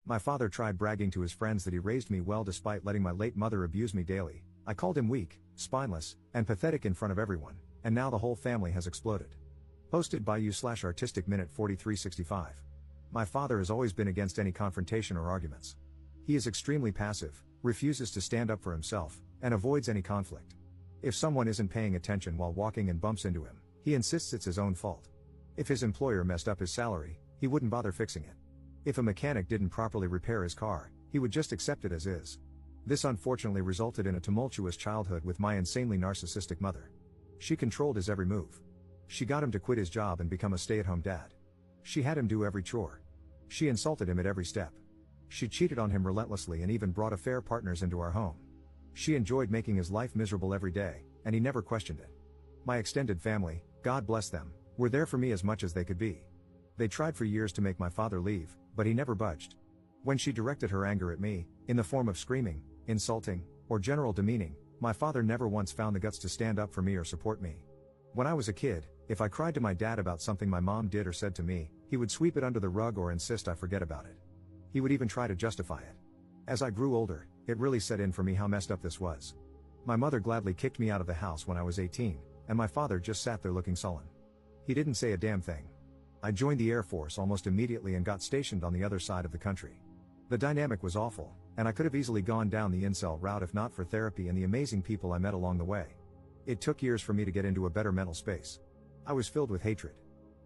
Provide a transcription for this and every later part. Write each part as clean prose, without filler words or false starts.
My father tried bragging to his friends that he raised me well despite letting my late mother abuse me daily. I called him weak, spineless, and pathetic in front of everyone, and now the whole family has exploded. Posted by you/Artistic Minute 4365. My father has always been against any confrontation or arguments. He is extremely passive, refuses to stand up for himself, and avoids any conflict. If someone isn't paying attention while walking and bumps into him, he insists it's his own fault. If his employer messed up his salary, he wouldn't bother fixing it. If a mechanic didn't properly repair his car, he would just accept it as is. This unfortunately resulted in a tumultuous childhood with my insanely narcissistic mother. She controlled his every move. She got him to quit his job and become a stay-at-home dad. She had him do every chore. She insulted him at every step. She cheated on him relentlessly and even brought affair partners into our home. She enjoyed making his life miserable every day, and he never questioned it. My extended family, God bless them, were there for me as much as they could be. They tried for years to make my father leave, but he never budged. When she directed her anger at me, in the form of screaming, insulting, or general demeaning, my father never once found the guts to stand up for me or support me. When I was a kid, if I cried to my dad about something my mom did or said to me, he would sweep it under the rug or insist I forget about it. He would even try to justify it. As I grew older, it really set in for me how messed up this was. My mother gladly kicked me out of the house when I was 18, and my father just sat there looking sullen. He didn't say a damn thing. I joined the Air Force almost immediately and got stationed on the other side of the country. The dynamic was awful, and I could have easily gone down the incel route if not for therapy and the amazing people I met along the way. It took years for me to get into a better mental space. I was filled with hatred.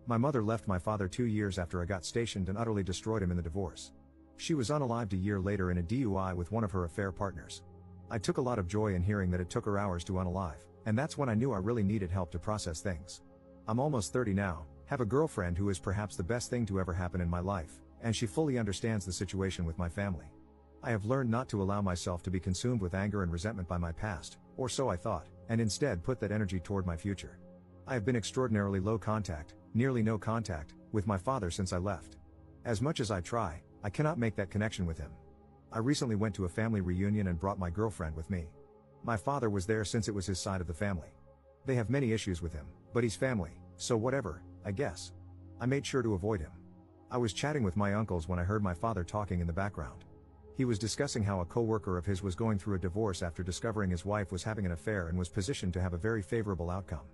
My mother left my father 2 years after I got stationed and utterly destroyed him in the divorce. She was unalived a year later in a DUI with one of her affair partners. I took a lot of joy in hearing that it took her hours to unalive, and that's when I knew I really needed help to process things. I'm almost 30 now, have a girlfriend who is perhaps the best thing to ever happen in my life, and she fully understands the situation with my family. I have learned not to allow myself to be consumed with anger and resentment by my past, or so I thought, and instead put that energy toward my future. I have been extraordinarily low contact, nearly no contact, with my father since I left. As much as I try, I cannot make that connection with him. I recently went to a family reunion and brought my girlfriend with me. My father was there since it was his side of the family. They have many issues with him, but he's family, so whatever, I guess. I made sure to avoid him. I was chatting with my uncles when I heard my father talking in the background. He was discussing how a co-worker of his was going through a divorce after discovering his wife was having an affair and was positioned to have a very favorable outcome.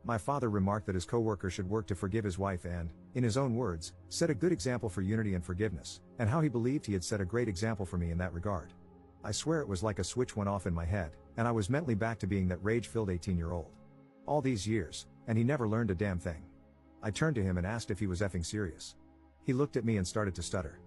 My father remarked that his co-worker should work to forgive his wife and, in his own words, set a good example for unity and forgiveness, and how he believed he had set a great example for me in that regard. I swear it was like a switch went off in my head, and I was mentally back to being that rage-filled 18-year-old. All these years, and he never learned a damn thing. I turned to him and asked if he was effing serious. He looked at me and started to stutter.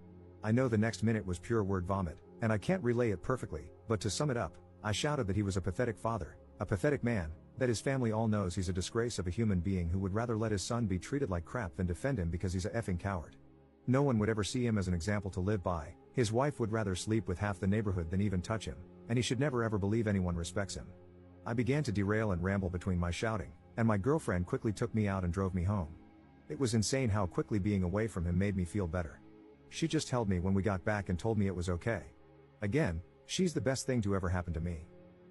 I know the next minute was pure word vomit, and I can't relay it perfectly, but to sum it up, I shouted that he was a pathetic father, a pathetic man, that his family all knows he's a disgrace of a human being who would rather let his son be treated like crap than defend him because he's a effing coward. No one would ever see him as an example to live by, his wife would rather sleep with half the neighborhood than even touch him, and he should never ever believe anyone respects him. I began to derail and ramble between my shouting, and my girlfriend quickly took me out and drove me home. It was insane how quickly being away from him made me feel better. She just held me when we got back and told me it was okay. Again, she's the best thing to ever happen to me.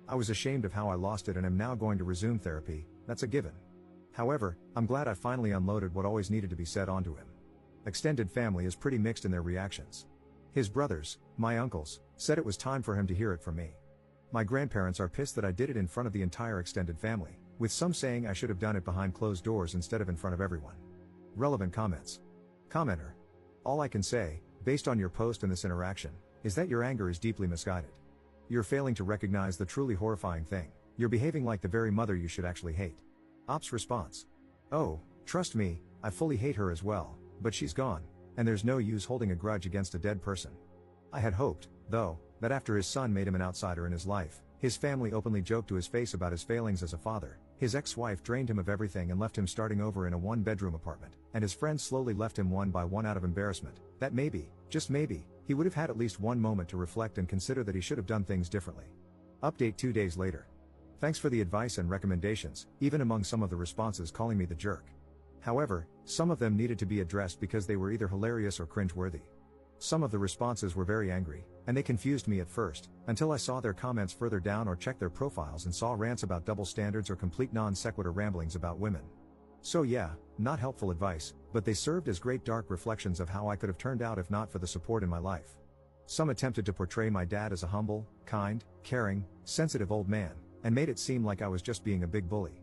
I was ashamed of how I lost it and am now going to resume therapy, that's a given. However, I'm glad I finally unloaded what always needed to be said onto him. Extended family is pretty mixed in their reactions. His brothers, my uncles, said it was time for him to hear it from me. My grandparents are pissed that I did it in front of the entire extended family, with some saying I should have done it behind closed doors instead of in front of everyone. Relevant comments. Commenter. All I can say, based on your post and this interaction, is that your anger is deeply misguided. You're failing to recognize the truly horrifying thing. You're behaving like the very mother you should actually hate. Ops response. Oh, trust me, I fully hate her as well, but she's gone, and there's no use holding a grudge against a dead person. I had hoped, though, that after his son made him an outsider in his life, his family openly joked to his face about his failings as a father, his ex-wife drained him of everything and left him starting over in a one-bedroom apartment, and his friends slowly left him one by one out of embarrassment, that maybe, just maybe, he would have had at least one moment to reflect and consider that he should have done things differently. Update 2 days later. Thanks for the advice and recommendations, even among some of the responses calling me the jerk. However, some of them needed to be addressed because they were either hilarious or cringe-worthy. Some of the responses were very angry, and they confused me at first, until I saw their comments further down or checked their profiles and saw rants about double standards or complete non-sequitur ramblings about women. So yeah, not helpful advice, but they served as great dark reflections of how I could have turned out if not for the support in my life. Some attempted to portray my dad as a humble, kind, caring, sensitive old man, and made it seem like I was just being a big bully.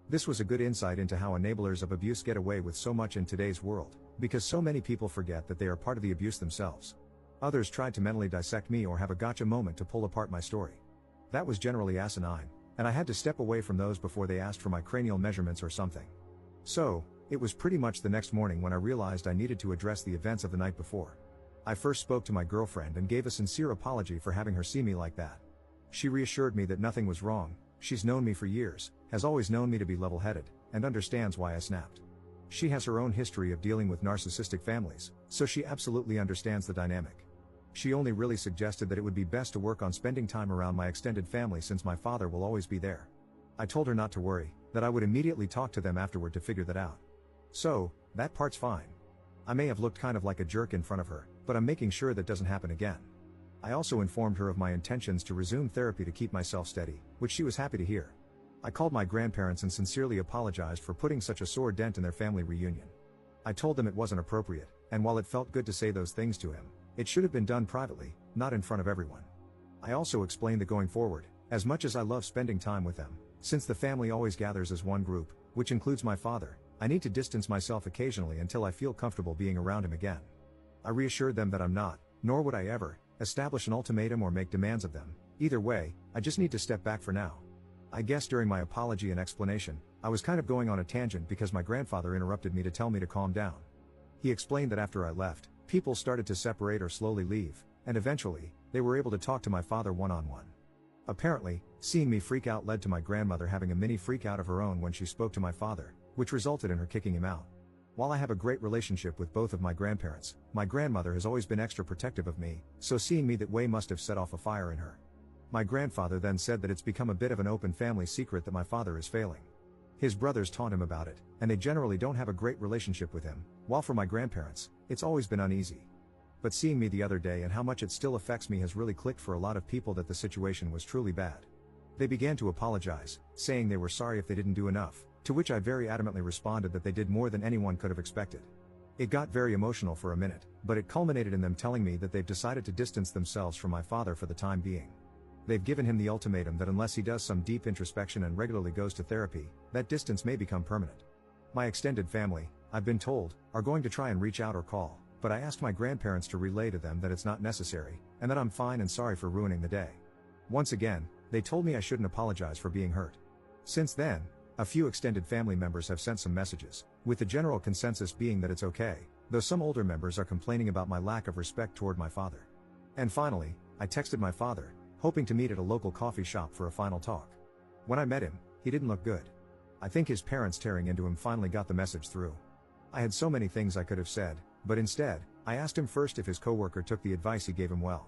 This was a good insight into how enablers of abuse get away with so much in today's world, because so many people forget that they are part of the abuse themselves. Others tried to mentally dissect me or have a gotcha moment to pull apart my story. That was generally asinine, and I had to step away from those before they asked for my cranial measurements or something. So, it was pretty much the next morning when I realized I needed to address the events of the night before. I first spoke to my girlfriend and gave a sincere apology for having her see me like that. She reassured me that nothing was wrong. She's known me for years, has always known me to be level-headed, and understands why I snapped. She has her own history of dealing with narcissistic families, so she absolutely understands the dynamic. She only really suggested that it would be best to work on spending time around my extended family since my father will always be there. I told her not to worry, that I would immediately talk to them afterward to figure that out. So, that part's fine. I may have looked kind of like a jerk in front of her, but I'm making sure that doesn't happen again. I also informed her of my intentions to resume therapy to keep myself steady, which she was happy to hear. I called my grandparents and sincerely apologized for putting such a sore dent in their family reunion. I told them it wasn't appropriate, and while it felt good to say those things to him, it should have been done privately, not in front of everyone. I also explained that going forward, as much as I love spending time with them, since the family always gathers as one group, which includes my father, I need to distance myself occasionally until I feel comfortable being around him again. I reassured them that I'm not, nor would I ever, establish an ultimatum or make demands of them. Either way, I just need to step back for now. I guess during my apology and explanation, I was kind of going on a tangent because my grandfather interrupted me to tell me to calm down. He explained that after I left, people started to separate or slowly leave, and eventually, they were able to talk to my father one-on-one. Apparently, seeing me freak out led to my grandmother having a mini freak out of her own when she spoke to my father, which resulted in her kicking him out. While I have a great relationship with both of my grandparents, my grandmother has always been extra protective of me, so seeing me that way must have set off a fire in her. My grandfather then said that it's become a bit of an open family secret that my father is failing. His brothers taunt him about it, and they generally don't have a great relationship with him, while for my grandparents, it's always been uneasy. But seeing me the other day and how much it still affects me has really clicked for a lot of people that the situation was truly bad. They began to apologize, saying they were sorry if they didn't do enough, to which I very adamantly responded that they did more than anyone could have expected. It got very emotional for a minute, but it culminated in them telling me that they've decided to distance themselves from my father for the time being. They've given him the ultimatum that unless he does some deep introspection and regularly goes to therapy, that distance may become permanent. My extended family, I've been told, are going to try and reach out or call, but I asked my grandparents to relay to them that it's not necessary, and that I'm fine and sorry for ruining the day. Once again, they told me I shouldn't apologize for being hurt. Since then, a few extended family members have sent some messages, with the general consensus being that it's okay, though some older members are complaining about my lack of respect toward my father. And finally, I texted my father, hoping to meet at a local coffee shop for a final talk. When I met him, he didn't look good. I think his parents tearing into him finally got the message through. I had so many things I could have said, but instead, I asked him first if his coworker took the advice he gave him well.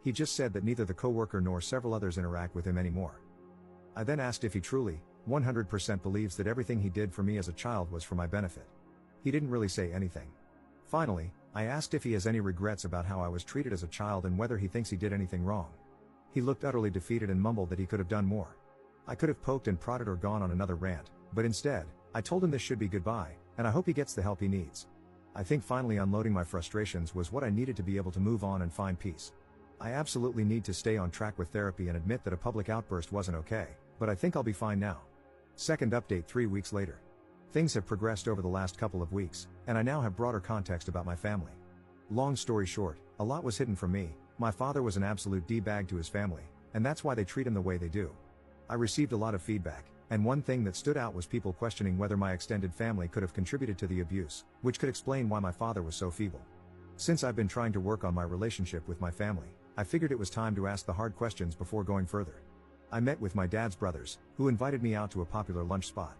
He just said that neither the coworker nor several others interact with him anymore. I then asked if he truly, 100% believes that everything he did for me as a child was for my benefit. He didn't really say anything. Finally, I asked if he has any regrets about how I was treated as a child and whether he thinks he did anything wrong. He looked utterly defeated and mumbled that he could have done more. I could have poked and prodded or gone on another rant, but instead, I told him this should be goodbye, and I hope he gets the help he needs. I think finally unloading my frustrations was what I needed to be able to move on and find peace. I absolutely need to stay on track with therapy and admit that a public outburst wasn't okay, but I think I'll be fine now. Second update 3 weeks later. Things have progressed over the last couple of weeks, and I now have broader context about my family. Long story short, a lot was hidden from me. My father was an absolute D-bag to his family, and that's why they treat him the way they do. I received a lot of feedback, and one thing that stood out was people questioning whether my extended family could have contributed to the abuse, which could explain why my father was so feeble. Since I've been trying to work on my relationship with my family, I figured it was time to ask the hard questions before going further. I met with my dad's brothers, who invited me out to a popular lunch spot.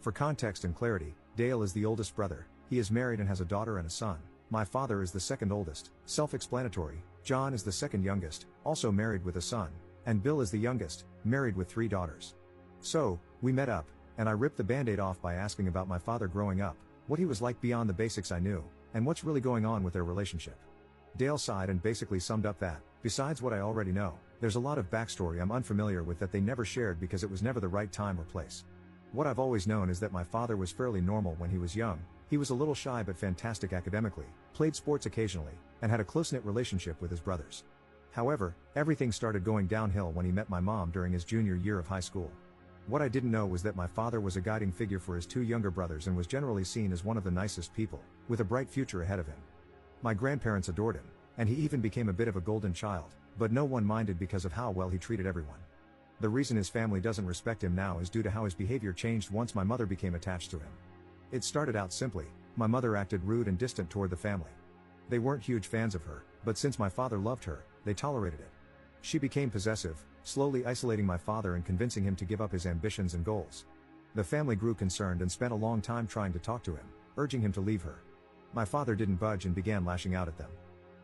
For context and clarity, Dale is the oldest brother, he is married and has a daughter and a son. My father is the second oldest, self-explanatory. John is the second youngest, also married with a son, and Bill is the youngest, married with 3 daughters. So, we met up, and I ripped the band-aid off by asking about my father growing up, what he was like beyond the basics I knew, and what's really going on with their relationship. Dale sighed and basically summed up that, besides what I already know, there's a lot of backstory I'm unfamiliar with that they never shared because it was never the right time or place. What I've always known is that my father was fairly normal when he was young. He was a little shy but fantastic academically, played sports occasionally, and had a close-knit relationship with his brothers. However, everything started going downhill when he met my mom during his junior year of high school. What I didn't know was that my father was a guiding figure for his two younger brothers and was generally seen as one of the nicest people, with a bright future ahead of him. My grandparents adored him, and he even became a bit of a golden child, but no one minded because of how well he treated everyone. The reason his family doesn't respect him now is due to how his behavior changed once my mother became attached to him. It started out simply: my mother acted rude and distant toward the family. They weren't huge fans of her, but since my father loved her, they tolerated it. She became possessive, slowly isolating my father and convincing him to give up his ambitions and goals. The family grew concerned and spent a long time trying to talk to him, urging him to leave her. My father didn't budge and began lashing out at them.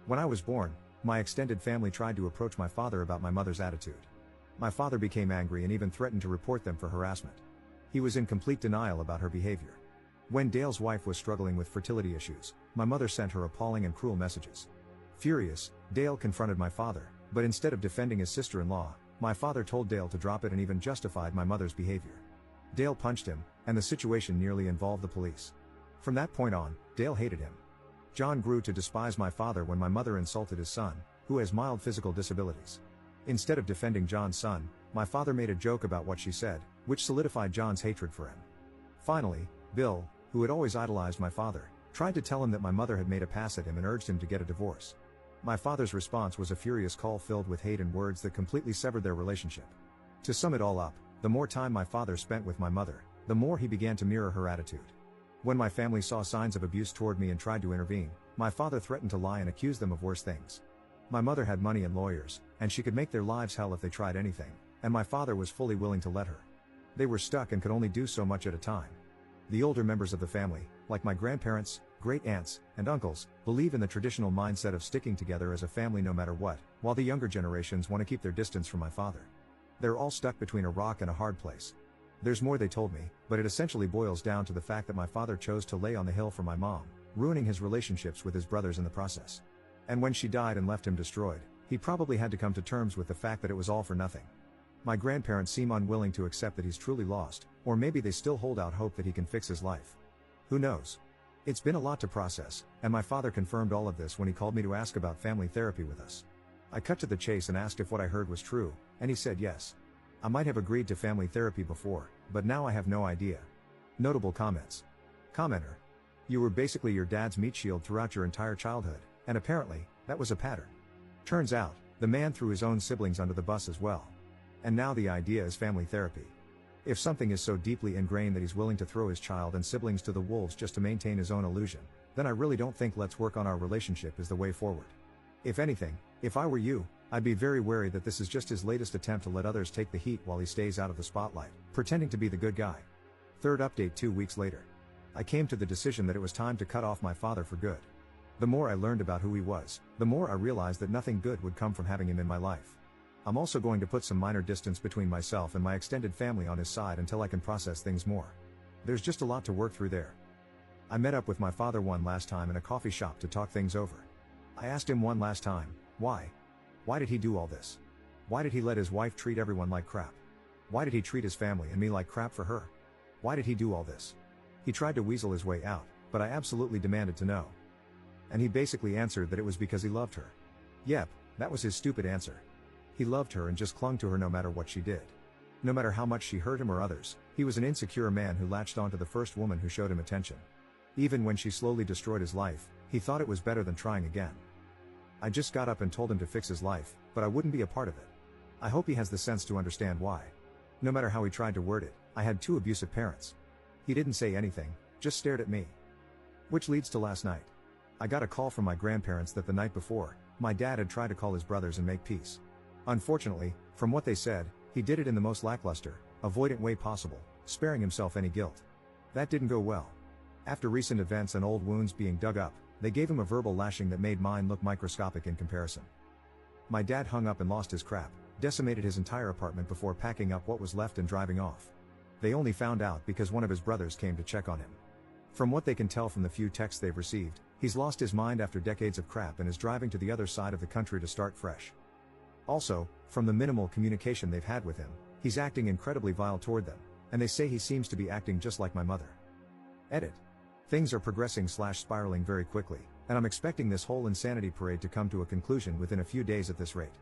When I was born, my extended family tried to approach my father about my mother's attitude. My father became angry and even threatened to report them for harassment. He was in complete denial about her behavior. When Dale's wife was struggling with fertility issues, my mother sent her appalling and cruel messages. Furious, Dale confronted my father, but instead of defending his sister-in-law, my father told Dale to drop it and even justified my mother's behavior. Dale punched him, and the situation nearly involved the police. From that point on, Dale hated him. John grew to despise my father when my mother insulted his son, who has mild physical disabilities. Instead of defending John's son, my father made a joke about what she said, which solidified John's hatred for him. Finally, Bill, who had always idolized my father, tried to tell him that my mother had made a pass at him and urged him to get a divorce. My father's response was a furious call filled with hate and words that completely severed their relationship. To sum it all up, the more time my father spent with my mother, the more he began to mirror her attitude. When my family saw signs of abuse toward me and tried to intervene, my father threatened to lie and accuse them of worse things. My mother had money and lawyers, and she could make their lives hell if they tried anything, and my father was fully willing to let her. They were stuck and could only do so much at a time. The older members of the family, like my grandparents, great-aunts, and uncles, believe in the traditional mindset of sticking together as a family no matter what, while the younger generations want to keep their distance from my father. They're all stuck between a rock and a hard place. There's more they told me, but it essentially boils down to the fact that my father chose to lay on the hill for my mom, ruining his relationships with his brothers in the process. And when she died and left him destroyed, he probably had to come to terms with the fact that it was all for nothing. My grandparents seem unwilling to accept that he's truly lost, or maybe they still hold out hope that he can fix his life. Who knows? It's been a lot to process, and my father confirmed all of this when he called me to ask about family therapy with us. I cut to the chase and asked if what I heard was true, and he said yes. I might have agreed to family therapy before, but now I have no idea. Notable comments. Commenter. You were basically your dad's meat shield throughout your entire childhood, and apparently, that was a pattern. Turns out, the man threw his own siblings under the bus as well. And now the idea is family therapy. If something is so deeply ingrained that he's willing to throw his child and siblings to the wolves just to maintain his own illusion, then I really don't think let's work on our relationship is the way forward. If anything, if I were you, I'd be very wary that this is just his latest attempt to let others take the heat while he stays out of the spotlight, pretending to be the good guy. Third update 2 weeks later. I came to the decision that it was time to cut off my father for good. The more I learned about who he was, the more I realized that nothing good would come from having him in my life. I'm also going to put some minor distance between myself and my extended family on his side until I can process things more. There's just a lot to work through there. I met up with my father one last time in a coffee shop to talk things over. I asked him one last time, why? Why did he do all this? Why did he let his wife treat everyone like crap? Why did he treat his family and me like crap for her? Why did he do all this? He tried to weasel his way out, but I absolutely demanded to know. And he basically answered that it was because he loved her. Yep, that was his stupid answer. He loved her and just clung to her no matter what she did. No matter how much she hurt him or others, he was an insecure man who latched onto the first woman who showed him attention. Even when she slowly destroyed his life, he thought it was better than trying again. I just got up and told him to fix his life, but I wouldn't be a part of it. I hope he has the sense to understand why. No matter how he tried to word it, I had 2 abusive parents. He didn't say anything, just stared at me. Which leads to last night. I got a call from my grandparents that the night before, my dad had tried to call his brothers and make peace. Unfortunately, from what they said, he did it in the most lackluster, avoidant way possible, sparing himself any guilt. That didn't go well. After recent events and old wounds being dug up, they gave him a verbal lashing that made mine look microscopic in comparison. My dad hung up and lost his crap, decimated his entire apartment before packing up what was left and driving off. They only found out because one of his brothers came to check on him. From what they can tell from the few texts they've received, he's lost his mind after decades of crap and is driving to the other side of the country to start fresh. Also, from the minimal communication they've had with him, he's acting incredibly vile toward them, and they say he seems to be acting just like my mother. Edit. Things are progressing/spiraling very quickly, and I'm expecting this whole insanity parade to come to a conclusion within a few days at this rate.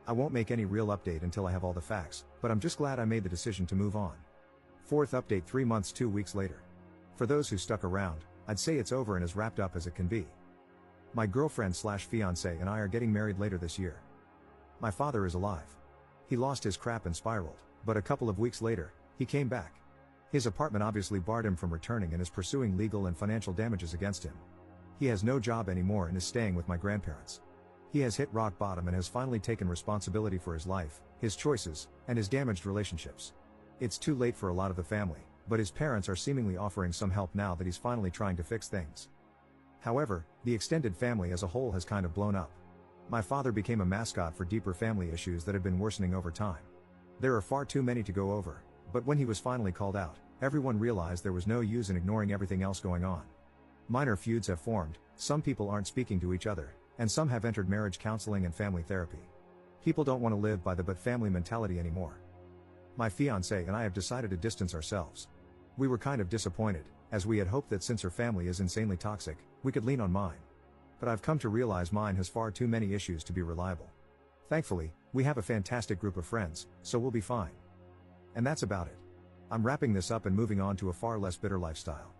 I won't make any real update until I have all the facts, but I'm just glad I made the decision to move on. Fourth update 3 months 2 weeks later. For those who stuck around, I'd say it's over and as wrapped up as it can be. My girlfriend/fiancé and I are getting married later this year. My father is alive. He lost his crap and spiraled, but a couple of weeks later, he came back. His apartment obviously barred him from returning and is pursuing legal and financial damages against him. He has no job anymore and is staying with my grandparents. He has hit rock bottom and has finally taken responsibility for his life, his choices, and his damaged relationships. It's too late for a lot of the family, but his parents are seemingly offering some help now that he's finally trying to fix things. However, the extended family as a whole has kind of blown up. My father became a mascot for deeper family issues that had been worsening over time. There are far too many to go over, but when he was finally called out, everyone realized there was no use in ignoring everything else going on. Minor feuds have formed, some people aren't speaking to each other, and some have entered marriage counseling and family therapy. People don't want to live by the but family mentality anymore. My fiancé and I have decided to distance ourselves. We were kind of disappointed, as we had hoped that since her family is insanely toxic, we could lean on mine. But I've come to realize mine has far too many issues to be reliable. Thankfully, we have a fantastic group of friends, so we'll be fine. And that's about it. I'm wrapping this up and moving on to a far less bitter lifestyle.